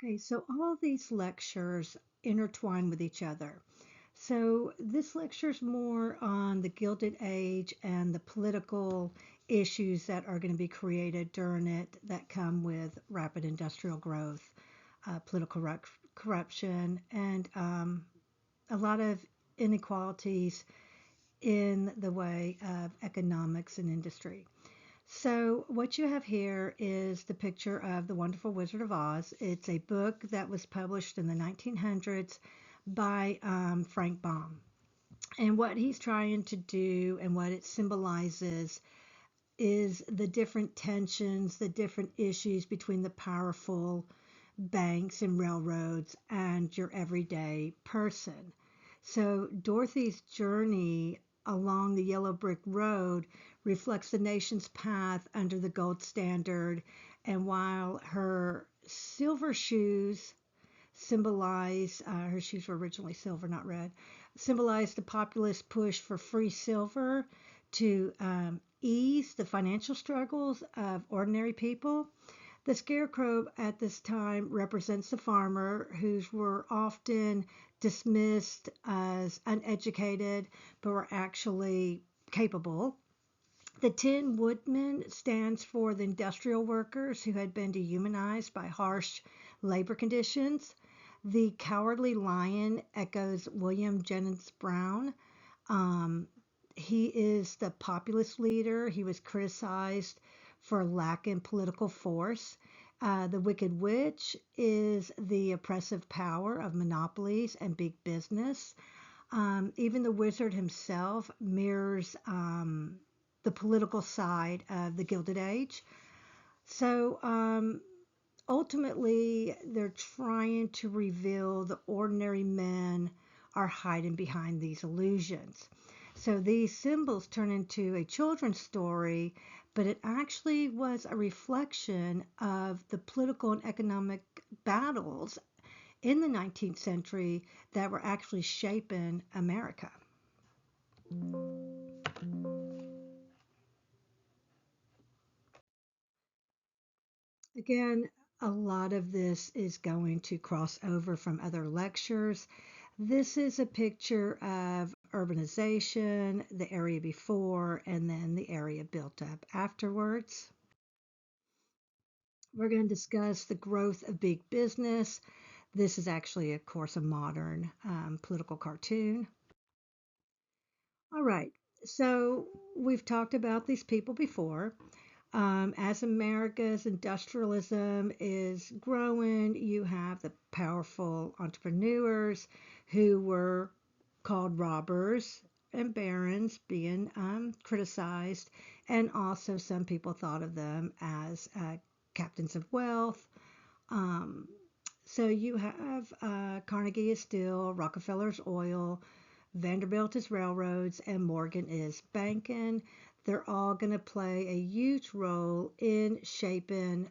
Okay, so all these lectures intertwine with each other. So this lecture is more on the Gilded Age and the political issues that are going to be created during it that come with rapid industrial growth, political corruption, and a lot of inequalities in the way of economics and industry. So, what you have here is the picture of The Wonderful Wizard of Oz. It's a book that was published in the 1900s by Frank Baum. And what he's trying to do and what it symbolizes is the different tensions, the different issues between the powerful banks and railroads and your everyday person. So Dorothy's journey along the yellow brick road reflects the nation's path under the gold standard, and while her silver shoes symbolize, her shoes were originally silver, not red, symbolize the populist push for free silver to ease the financial struggles of ordinary people. The scarecrow at this time represents the farmer, whose were often dismissed as uneducated but were actually capable. The Tin Woodman stands for the industrial workers who had been dehumanized by harsh labor conditions. The Cowardly Lion echoes William Jennings Brown. Um, he is the populist leader. He was criticized for lacking political force. The Wicked Witch is the oppressive power of monopolies and big business. Even the wizard himself mirrors the political side of the Gilded Age. So ultimately, they're trying to reveal the ordinary men are hiding behind these illusions. So these symbols turn into a children's story, but it actually was a reflection of the political and economic battles in the 19th century that were actually shaping America. Again, a lot of this is going to cross over from other lectures. This is a picture of urbanization, the area before, and then the area built up afterwards. We're going to discuss the growth of big business. This is actually, of course, a modern political cartoon. All right, so we've talked about these people before. As America's industrialism is growing, you have the powerful entrepreneurs who were called robbers and barons being criticized, and also some people thought of them as captains of wealth. Um, so you have Carnegie is steel, Rockefeller's oil, Vanderbilt is railroads, and Morgan is banking. They're all going to play a huge role in shaping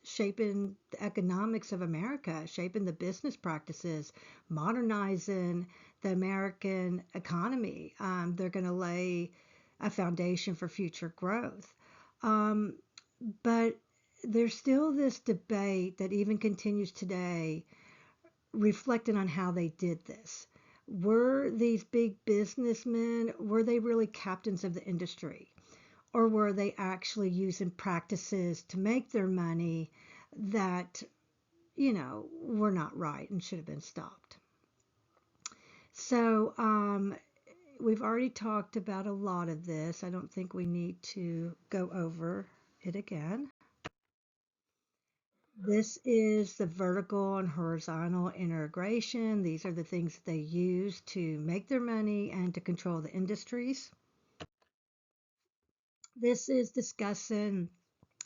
the economics of America, shaping the business practices, modernizing the American economy. They're going to lay a foundation for future growth. Um, but there's still this debate that even continues today, reflecting on how they did this. Were these big businessmen, were they really captains of the industry? Or were they actually using practices to make their money that, were not right and should have been stopped? So, we've already talked about a lot of this. I don't think we need to go over it again. This is the vertical and horizontal integration. These are the things that they use to make their money and to control the industries. This is discussing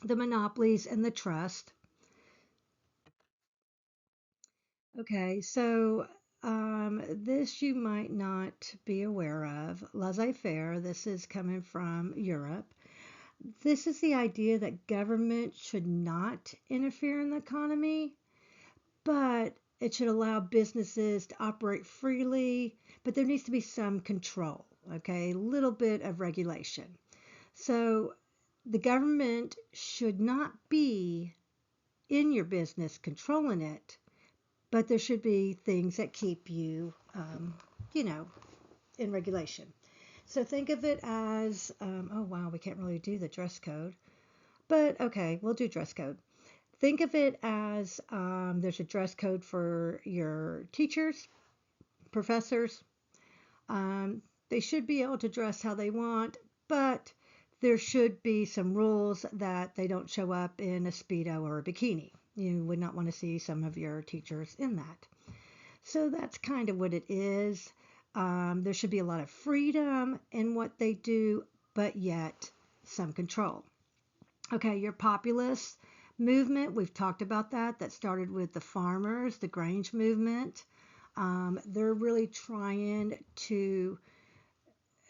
the monopolies and the trust. Okay, so this you might not be aware of. Laissez-faire, this is coming from Europe. This is the idea that government should not interfere in the economy, but it should allow businesses to operate freely, but there needs to be some control, okay? A little bit of regulation. So the government should not be in your business controlling it, but there should be things that keep you, you know, in regulation. So think of it as, oh wow, we can't really do the dress code, but okay, we'll do dress code. Think of it as there's a dress code for your teachers, professors. Um, they should be able to dress how they want, but there should be some rules that they don't show up in a Speedo or a bikini. You would not want to see some of your teachers in that. So that's kind of what it is. There should be a lot of freedom in what they do, but yet some control. Okay, your populist movement, we've talked about that. That started with the farmers, the Grange movement. They're really trying to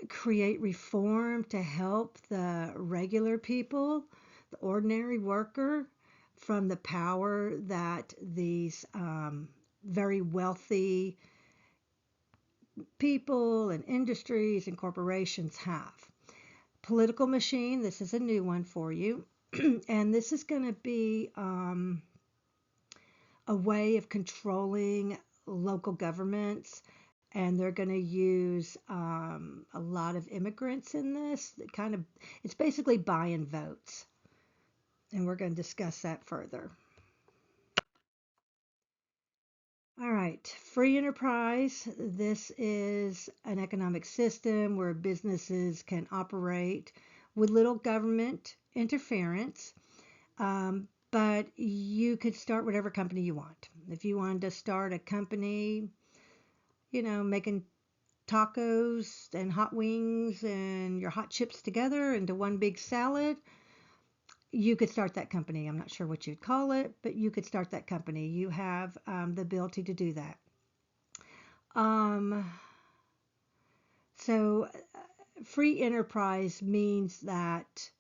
create reform to help the regular people, the ordinary worker, from the power that these very wealthy people and industries and corporations have. Political machine, this is a new one for you. And this is going to be a way of controlling local governments, and they're going to use a lot of immigrants in this. It's basically buying votes, and we're going to discuss that further. All right, free enterprise. This is an economic system where businesses can operate with little government interference. But you could start whatever company you want. If you wanted to start a company, making tacos and hot wings and your hot chips together into one big salad, you could start that company. I'm not sure what you'd call it, but you could start that company. You have the ability to do that. So free enterprise means that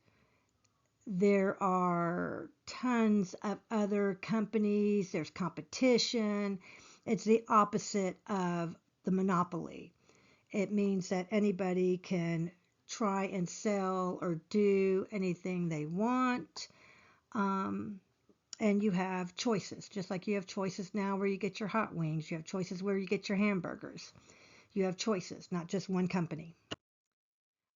there are tons of other companies, there's competition. It's the opposite of the monopoly. It means that anybody can try and sell or do anything they want. And you have choices, just like you have choices now where you get your hot wings, you have choices where you get your hamburgers. You have choices, not just one company.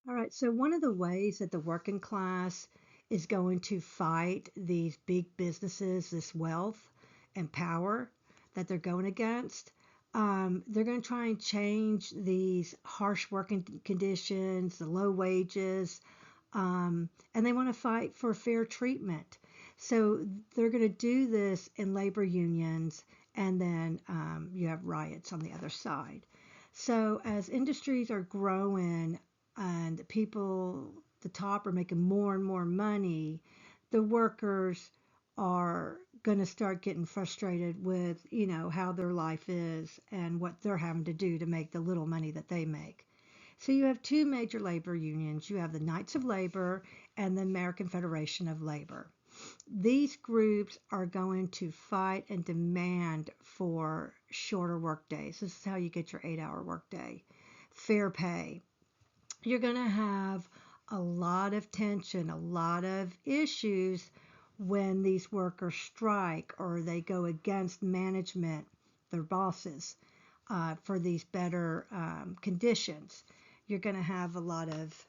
All right, so one of the ways that the working class is going to fight these big businesses, this wealth and power that they're going against, they're going to try and change these harsh working conditions, the low wages, and they want to fight for fair treatment. So they're going to do this in labor unions, and then you have riots on the other side. So as industries are growing and people, the top, are making more and more money, the workers are going to start getting frustrated with, how their life is and what they're having to do to make the little money that they make. So you have two major labor unions. You have the Knights of Labor and the American Federation of Labor. These groups are going to fight and demand for shorter work days. This is how you get your 8-hour workday. Fair pay. You're going to have a lot of tension, a lot of issues when these workers strike or they go against management, their bosses, for these better conditions. You're going to have a lot of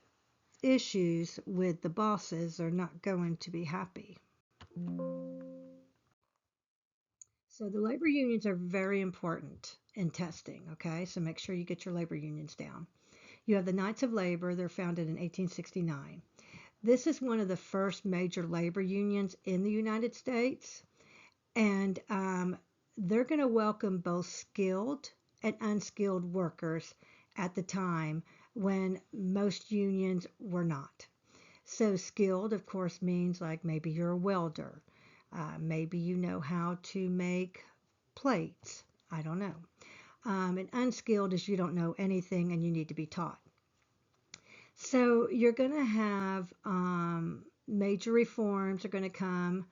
issues with the bosses. They're not going to be happy. So the labor unions are very important in testing, okay? So make sure you get your labor unions down. You have the Knights of Labor. They're founded in 1869. This is one of the first major labor unions in the United States, and they're going to welcome both skilled and unskilled workers at the time when most unions were not. So skilled, of course, means like maybe you're a welder. Maybe you know how to make plates. I don't know. And unskilled is you don't know anything and you need to be taught. So you're going to have major reforms are going to come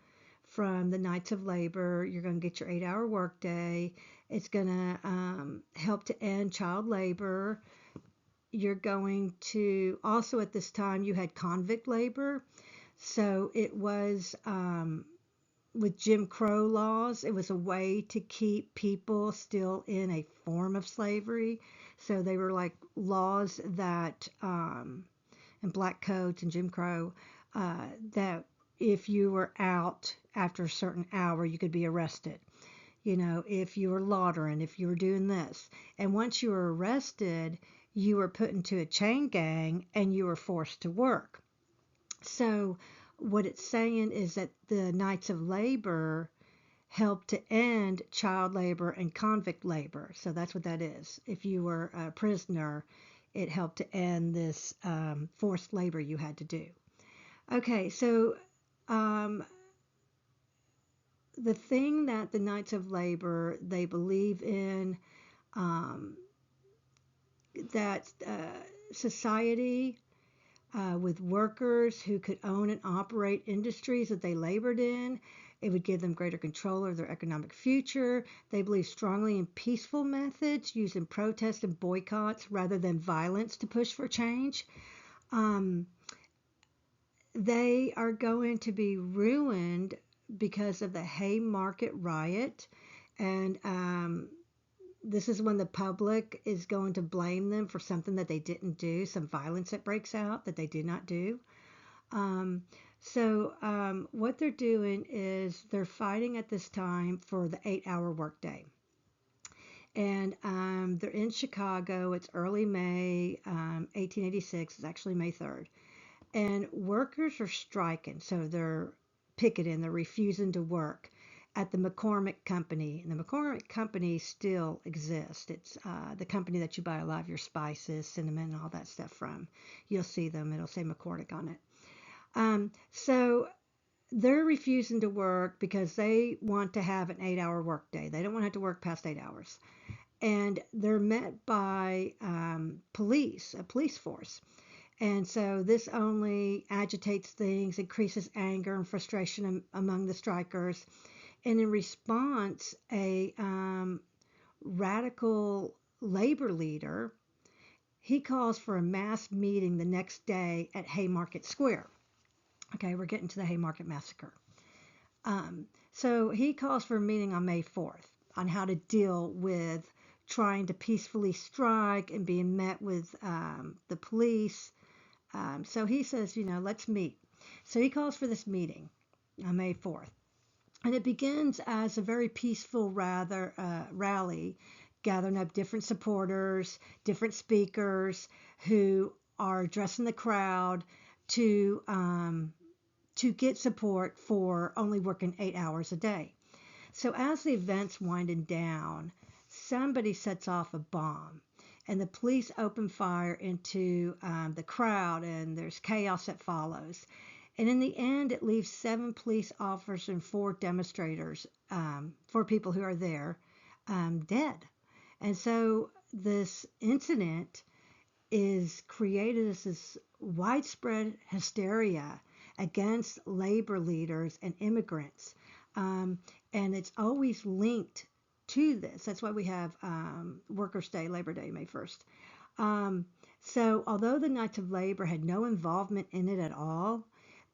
from the Knights of Labor. You're going to get your 8-hour workday. It's going to help to end child labor. You're going to also, at this time, you had convict labor. So it was with Jim Crow laws, it was a way to keep people still in a form of slavery. So they were like laws that, and black codes and Jim Crow, that if you were out after a certain hour, you could be arrested. If you were loitering, if you were doing this. And once you were arrested, you were put into a chain gang and you were forced to work. So what it's saying is that the Knights of Labor helped to end child labor and convict labor. So that's what that is. If you were a prisoner, it helped to end this forced labor you had to do. Okay, so um, the thing that the Knights of Labor, they believe in, um, that society with workers who could own and operate industries that they labored in. It would give them greater control of their economic future. They believe strongly in peaceful methods using protests and boycotts rather than violence to push for change. Um, they are going to be ruined because of the Haymarket riot. And this is when the public is going to blame them for something that they didn't do, some violence that breaks out that they did not do. Um, so what they're doing is they're fighting at this time for the 8-hour workday. And they're in Chicago. It's early May, 1886. It's actually May 3rd. And workers are striking. So they're picketing. They're refusing to work at the McCormick Company. And the McCormick Company still exists. It's the company that you buy a lot of your spices, cinnamon, and all that stuff from. You'll see them. It'll say McCormick on it. So they're refusing to work because they want to have an 8-hour workday. They don't want to have to work past 8 hours. And they're met by police, a police force. And so this only agitates things, increases anger and frustration among the strikers. And in response, a radical labor leader, he calls for a mass meeting the next day at Haymarket Square. Okay, we're getting to the Haymarket Massacre. So he calls for a meeting on May 4th on how to deal with trying to peacefully strike and being met with the police. So he says, let's meet. So he calls for this meeting on May 4th. And it begins as a very peaceful rally, gathering up different supporters, different speakers who are addressing the crowd to get support for only working 8 hours a day. So as the event's winding down, somebody sets off a bomb and the police open fire into the crowd, and there's chaos that follows. And in the end, it leaves 7 police officers and 4 demonstrators, 4 people who are there, dead. And so this incident is created as this widespread hysteria against labor leaders and immigrants. And it's always linked to this. That's why we have Workers' Day, Labor Day, May 1st. So although the Knights of Labor had no involvement in it at all,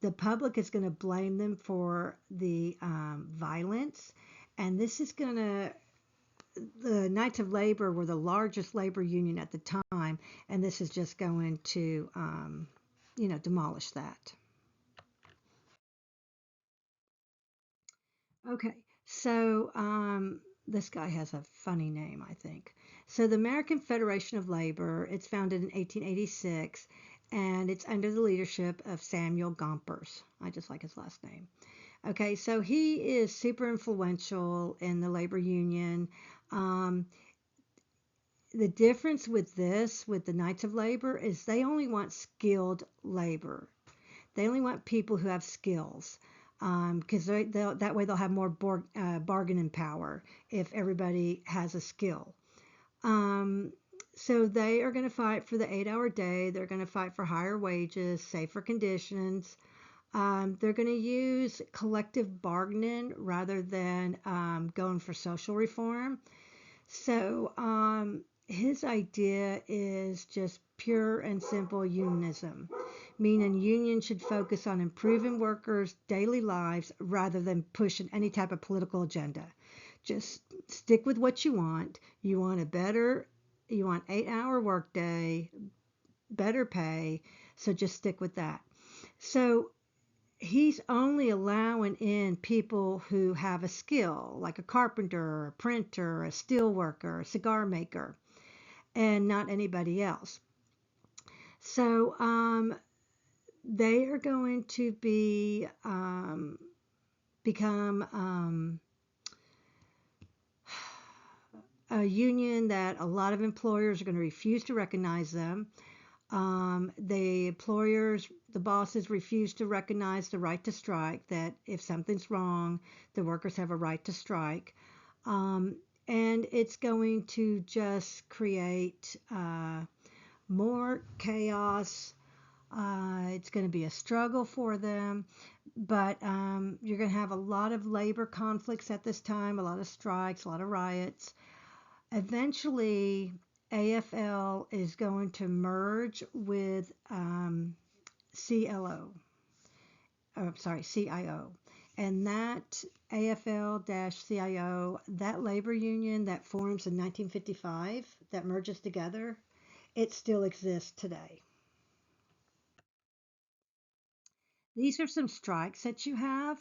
the public is going to blame them for the violence. And this is going to, the Knights of Labor were the largest labor union at the time, and this is just going to, demolish that. Okay, so this guy has a funny name, I think. So the American Federation of Labor, it's founded in 1886, and it's under the leadership of Samuel Gompers. I just like his last name. Okay, so he is super influential in the labor union. The difference with this, with the Knights of Labor, is they only want skilled labor. They only want people who have skills, because that way they'll have more bargaining power if everybody has a skill. So they are going to fight for the 8-hour day. They're going to fight for higher wages, safer conditions. They're going to use collective bargaining rather than going for social reform. So his idea is just pure and simple unionism, meaning unions should focus on improving workers' daily lives rather than pushing any type of political agenda. Just stick with what you want. You want 8-hour workday, better pay, so just stick with that. So he's only allowing in people who have a skill, like a carpenter, a printer, a steel worker, a cigar maker, and not anybody else. So they are going to become a union that a lot of employers are going to refuse to recognize them. The bosses refuse to recognize the right to strike, that if something's wrong, the workers have a right to strike. Um, and it's going to just create more chaos. It's going to be a struggle for them, but you're going to have a lot of labor conflicts at this time, a lot of strikes, a lot of riots. Eventually, AFL is going to merge with CIO. And that AFL-CIO, that labor union that forms in 1955, that merges together, it still exists today. These are some strikes that you have.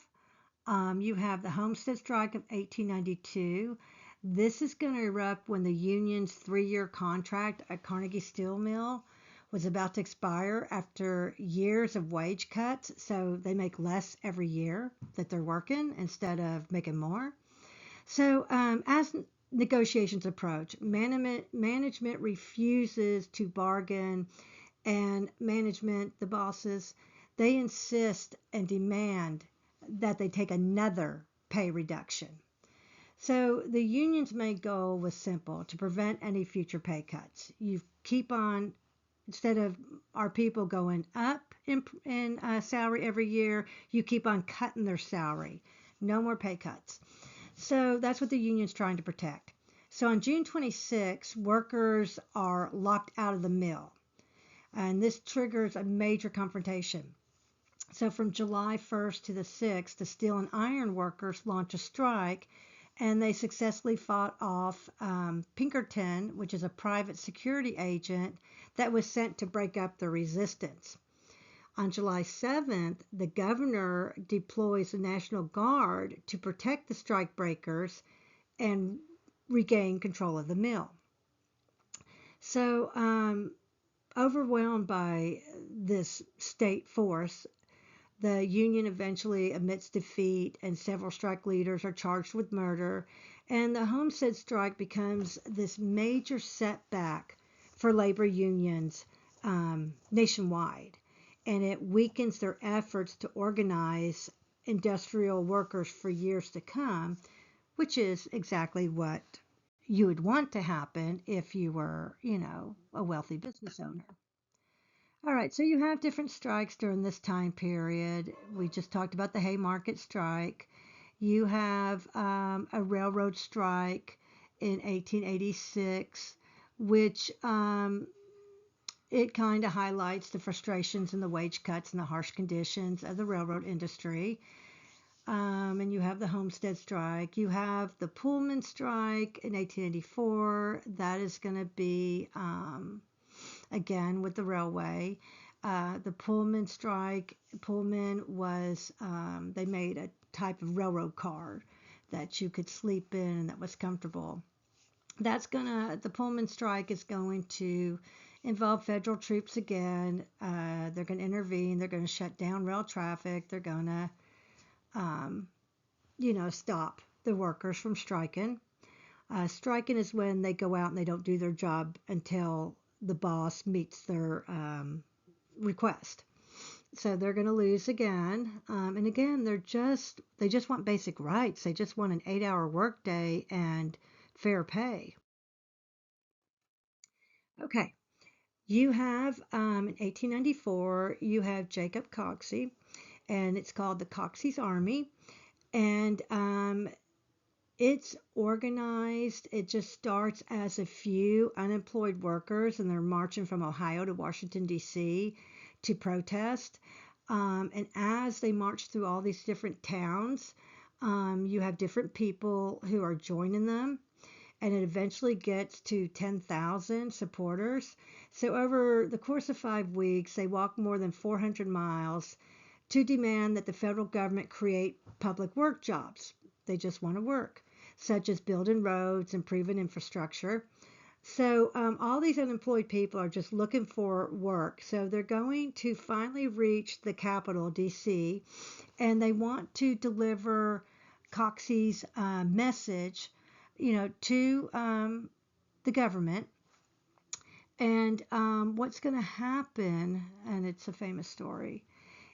You have the Homestead Strike of 1892. This is going to erupt when the union's 3-year contract at Carnegie Steel Mill was about to expire after years of wage cuts. So they make less every year that they're working instead of making more. So as negotiations approach, management refuses to bargain, and management, the bosses, they insist and demand that they take another pay reduction. So the union's main goal was simple: to prevent any future pay cuts. You keep on, instead of our people going up in salary every year, you keep on cutting their salary. No more pay cuts. So that's what the union's trying to protect. So on June 26, workers are locked out of the mill, and this triggers a major confrontation. So from July 1st to the 6th, the steel and iron workers launch a strike, and they successfully fought off Pinkerton, which is a private security agent that was sent to break up the resistance. On July 7th, the governor deploys the National Guard to protect the strike breakers and regain control of the mill. So, overwhelmed by this state force, the union eventually admits defeat, and several strike leaders are charged with murder. And the Homestead Strike becomes this major setback for labor unions nationwide. And it weakens their efforts to organize industrial workers for years to come, which is exactly what you would want to happen if you were, a wealthy business owner. All right, so you have different strikes during this time period. We just talked about the Haymarket strike. You have a railroad strike in 1886, which it kind of highlights the frustrations and the wage cuts and the harsh conditions of the railroad industry. And you have the Homestead Strike. You have the Pullman Strike in 1884. That is going to be, again, with the railway. The Pullman Strike, Pullman was, they made a type of railroad car that you could sleep in and that was comfortable. The Pullman Strike is going to involve federal troops again. They're going to intervene. They're going to shut down rail traffic. They're going to stop the workers from striking. Striking is when they go out and they don't do their job until the boss meets their request. So they're going to lose again. And again, they just want basic rights. They just want an 8-hour workday and fair pay. Okay. You have in 1894, you have Jacob Coxey, and it's called the Coxey's Army. And It's organized. It just starts as a few unemployed workers, and they're marching from Ohio to Washington, D.C. to protest. And as they march through all these different towns, you have different people who are joining them, and it eventually gets to 10,000 supporters. So, over the course of 5 weeks, they walk more than 400 miles to demand that the federal government create public work jobs. They just want to work, such as building roads, improving infrastructure. So, all these unemployed people are just looking for work. So, they're going to finally reach the capital, D.C., and they want to deliver Coxey's message, to the government. And what's going to happen, and it's a famous story,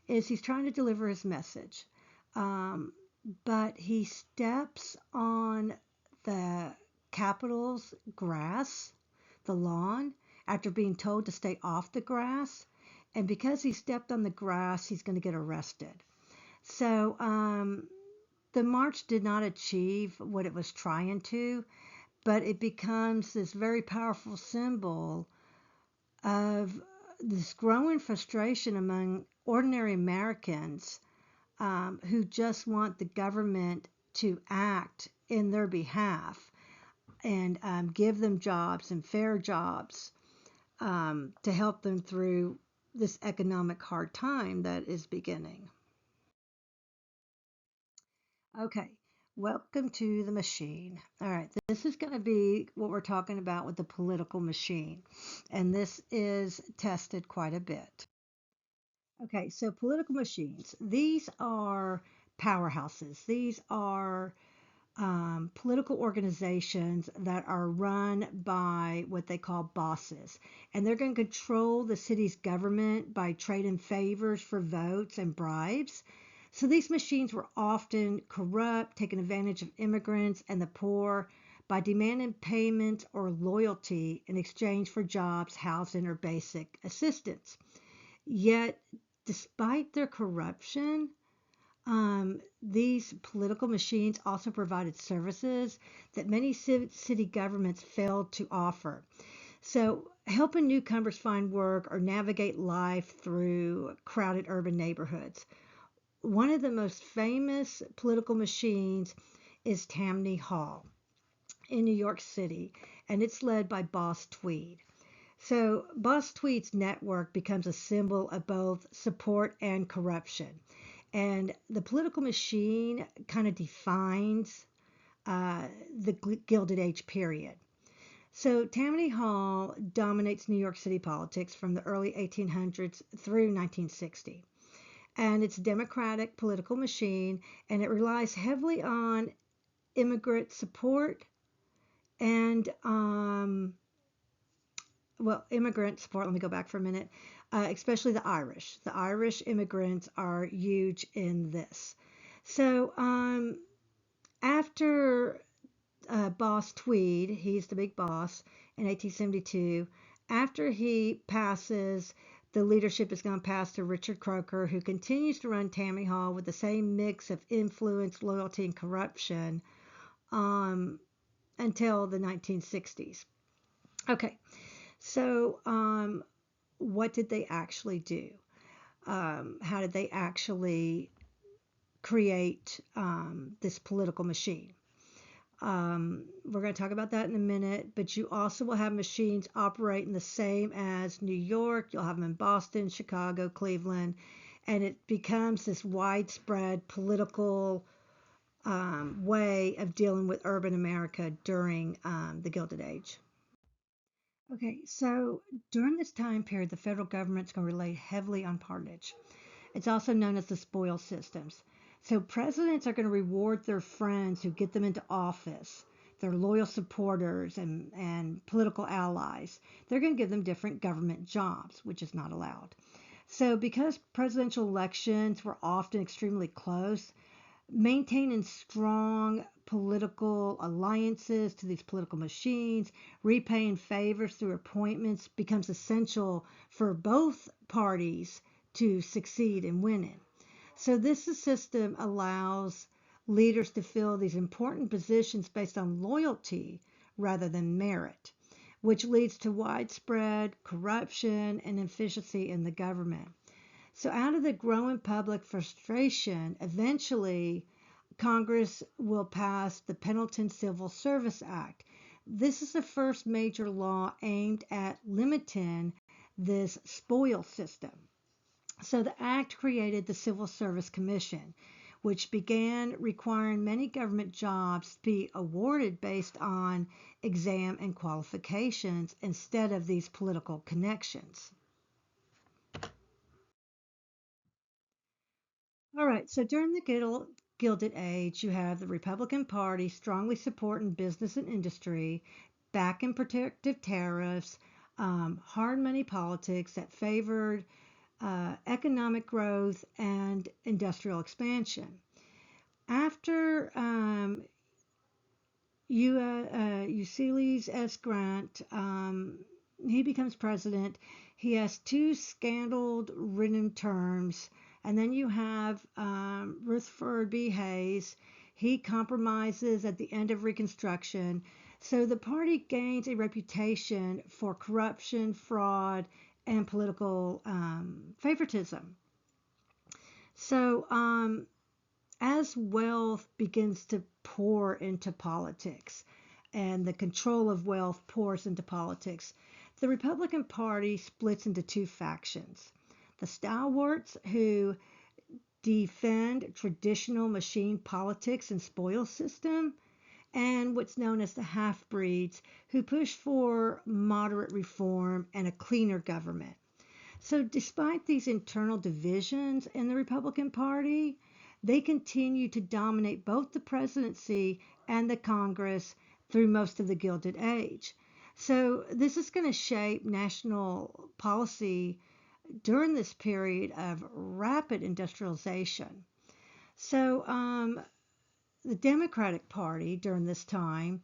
is he's trying to deliver his message, um, but he steps on the Capitol's grass, the lawn, after being told to stay off the grass. And because he stepped on the grass, he's going to get arrested. So the march did not achieve what it was trying to, but it becomes this very powerful symbol of this growing frustration among ordinary Americans, who just want the government to act in their behalf and give them jobs and fair jobs, to help them through this economic hard time that is beginning. Okay, welcome to the machine. All right, this is going to be what we're talking about with the political machine, and this is tested quite a bit. Okay, so political machines. These are powerhouses. These are political organizations that are run by what they call bosses. And they're going to control the city's government by trading favors for votes and bribes. So these machines were often corrupt, taking advantage of immigrants and the poor by demanding payment or loyalty in exchange for jobs, housing, or basic assistance. Yet, despite their corruption, these political machines also provided services that many city governments failed to offer. So, helping newcomers find work or navigate life through crowded urban neighborhoods. One of the most famous political machines is Tammany Hall in New York City, and it's led by Boss Tweed. So, Boss Tweed's network becomes a symbol of both support and corruption. And the political machine kind of defines the Gilded Age period. So, Tammany Hall dominates New York City politics from the early 1800s through 1960. And it's a democratic political machine, and it relies heavily on immigrant support and immigrant support. Let me go back for a minute. Especially the Irish. The Irish immigrants are huge in this. So after Boss Tweed, he's the big boss in 1872. After he passes, the leadership is going to pass to Richard Croker, who continues to run Tammany Hall with the same mix of influence, loyalty, and corruption, until the 1960s. Okay, so what did they actually do? How did they actually create this political machine? We're going to talk about that in a minute, but you also will have machines operating the same as New York. You'll have them in Boston, Chicago, Cleveland, and it becomes this widespread political way of dealing with urban America during the Gilded Age. Okay, so during this time period, the federal government's going to rely heavily on pardonage. It's also known as the spoils systems. So presidents are going to reward their friends who get them into office, their loyal supporters and political allies. They're going to give them different government jobs, which is not allowed. So because presidential elections were often extremely close, maintaining strong political alliances to these political machines, repaying favors through appointments becomes essential for both parties to succeed in winning. So this system allows leaders to fill these important positions based on loyalty rather than merit, which leads to widespread corruption and inefficiency in the government. So, out of the growing public frustration, eventually Congress will pass the Pendleton Civil Service Act. This is the first major law aimed at limiting this spoil system. So the act created the Civil Service Commission, which began requiring many government jobs to be awarded based on exam and qualifications instead of these political connections. All right, so during the Gilded Age, you have the Republican Party strongly supporting business and industry, backing protective tariffs, hard money politics that favored economic growth and industrial expansion. After Ulysses S. Grant, he becomes president. He has two scandal-ridden terms, and then you have Rutherford B. Hayes. He compromises at the end of Reconstruction. So the party gains a reputation for corruption, fraud, and political favoritism. So as wealth begins to pour into politics and the control of wealth pours into politics, the Republican Party splits into two factions. The stalwarts who defend traditional machine politics and spoil system, and what's known as the half-breeds who push for moderate reform and a cleaner government. So, despite these internal divisions in the Republican Party, they continue to dominate both the presidency and the Congress through most of the Gilded Age. So, this is going to shape national policy during this period of rapid industrialization. So, the Democratic Party during this time,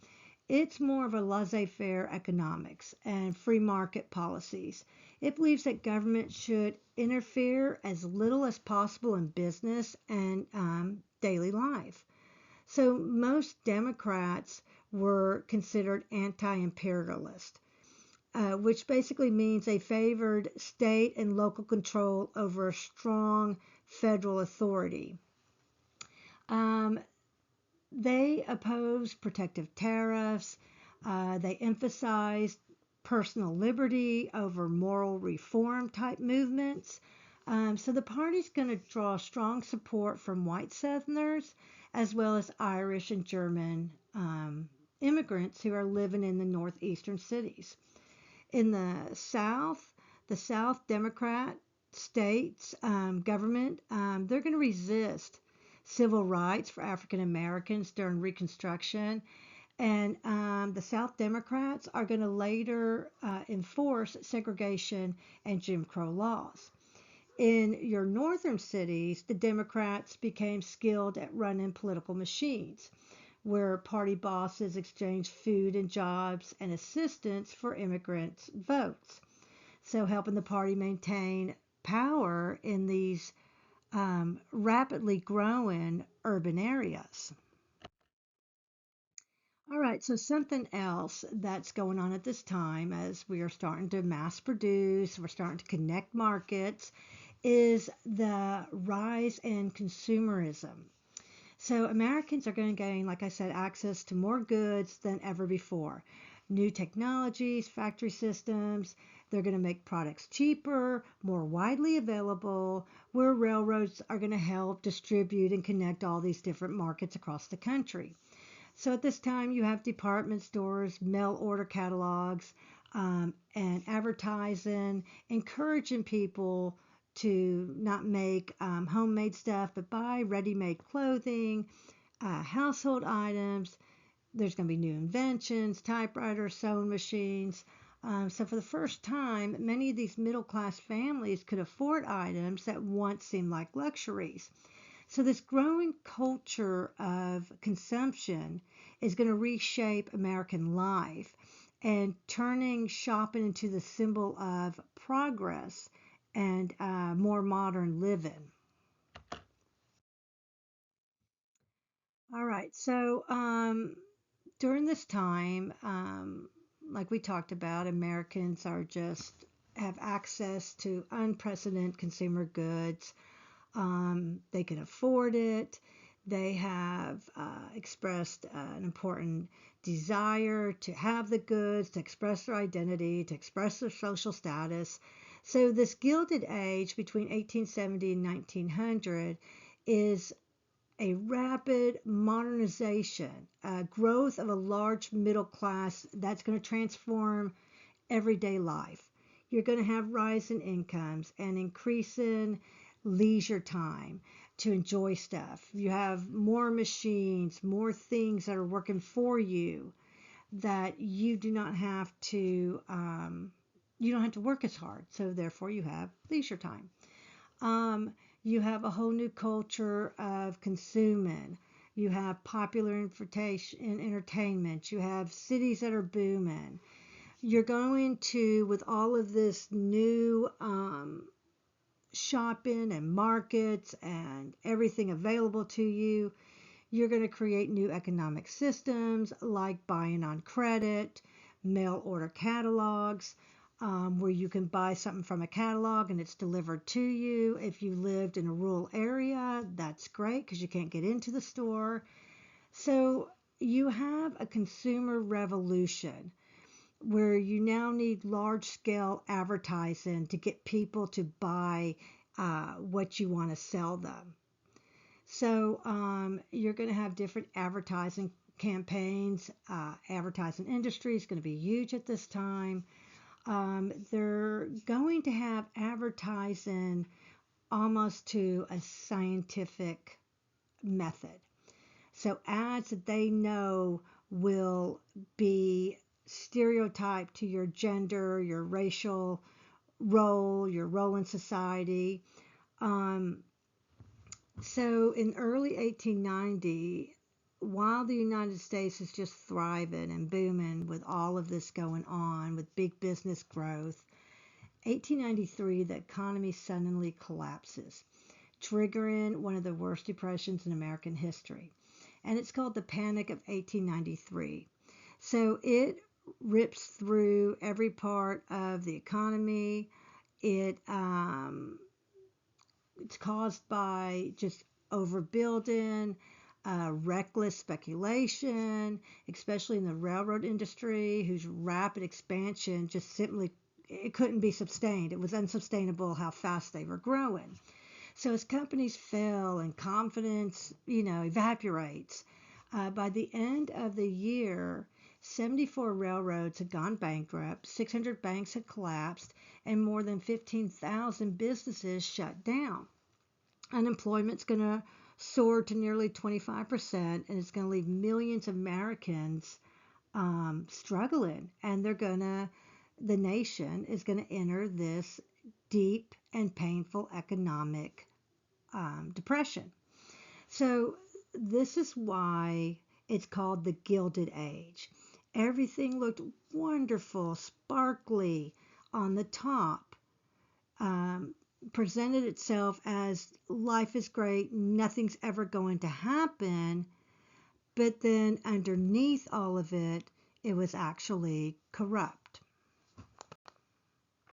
it's more of a laissez-faire economics and free market policies. It believes that government should interfere as little as possible in business and daily life. So most Democrats were considered anti-imperialist, which basically means they favored state and local control over a strong federal authority. Um, They opposed protective tariffs. They emphasized personal liberty over moral reform type movements. So the party's going to draw strong support from white Southerners as well as Irish and German immigrants who are living in the northeastern cities. In the South Democrat states government, they're going to resist civil rights for African Americans during Reconstruction. And the South Democrats are going to later enforce segregation and Jim Crow laws. In your northern cities, the Democrats became skilled at running political machines, where party bosses exchanged food and jobs and assistance for immigrants' votes. So, helping the party maintain power in these rapidly growing urban areas. All right, so something else that's going on at this time as we are starting to mass produce, we're starting to connect markets, is the rise in consumerism. So Americans are going to gain, like I said, access to more goods than ever before. New technologies, factory systems, they're going to make products cheaper, more widely available, where railroads are going to help distribute and connect all these different markets across the country. So at this time, you have department stores, mail order catalogs, and advertising, encouraging people to not make homemade stuff, but buy ready-made clothing, household items. There's going to be new inventions, typewriters, sewing machines. So for the first time, many of these middle-class families could afford items that once seemed like luxuries. So this growing culture of consumption is going to reshape American life and turning shopping into the symbol of progress and more modern living. All right. So during this time, like we talked about, Americans are just have access to unprecedented consumer goods. They can afford it. They have expressed an important desire to have the goods, to express their identity, to express their social status. So, this Gilded Age between 1870 and 1900 is a rapid modernization, growth of a large middle class that's going to transform everyday life. You're going to have rise in incomes and increase in leisure time to enjoy stuff. You have more machines, more things that are working for you that you don't have to work as hard. So therefore, you have leisure time. Um, you have a whole new culture of consuming. You have popular entertainment. You have cities that are booming. You're going to, with all of this new shopping and markets and everything available to you, you're going to create new economic systems like buying on credit, mail order catalogs, where you can buy something from a catalog and it's delivered to you. If you lived in a rural area, that's great because you can't get into the store. So you have a consumer revolution where you now need large scale advertising to get people to buy what you want to sell them. So you're going to have different advertising campaigns. Advertising industry is going to be huge at this time. They're going to have advertising almost to a scientific method. So ads that they know will be stereotyped to your gender, your racial role, your role in society. Um, so in early 1890, while the United States is just thriving and booming with all of this going on, with big business growth, 1893, the economy suddenly collapses, triggering one of the worst depressions in American history. And it's called the Panic of 1893. So it rips through every part of the economy. It it's caused by just overbuilding, reckless speculation, especially in the railroad industry, whose rapid expansion just simply it couldn't be sustained. It was unsustainable how fast they were growing. So as companies fail and confidence, evaporates, by the end of the year, 74 railroads had gone bankrupt, 600 banks had collapsed, and more than 15,000 businesses shut down. Unemployment's going to soar to nearly 25%, and it's going to leave millions of Americans struggling. And the nation is going to enter this deep and painful economic depression. So this is why it's called the Gilded Age. Everything looked wonderful, sparkly on the top, um, presented itself as life is great, nothing's ever going to happen. But then underneath all of it, it was actually corrupt.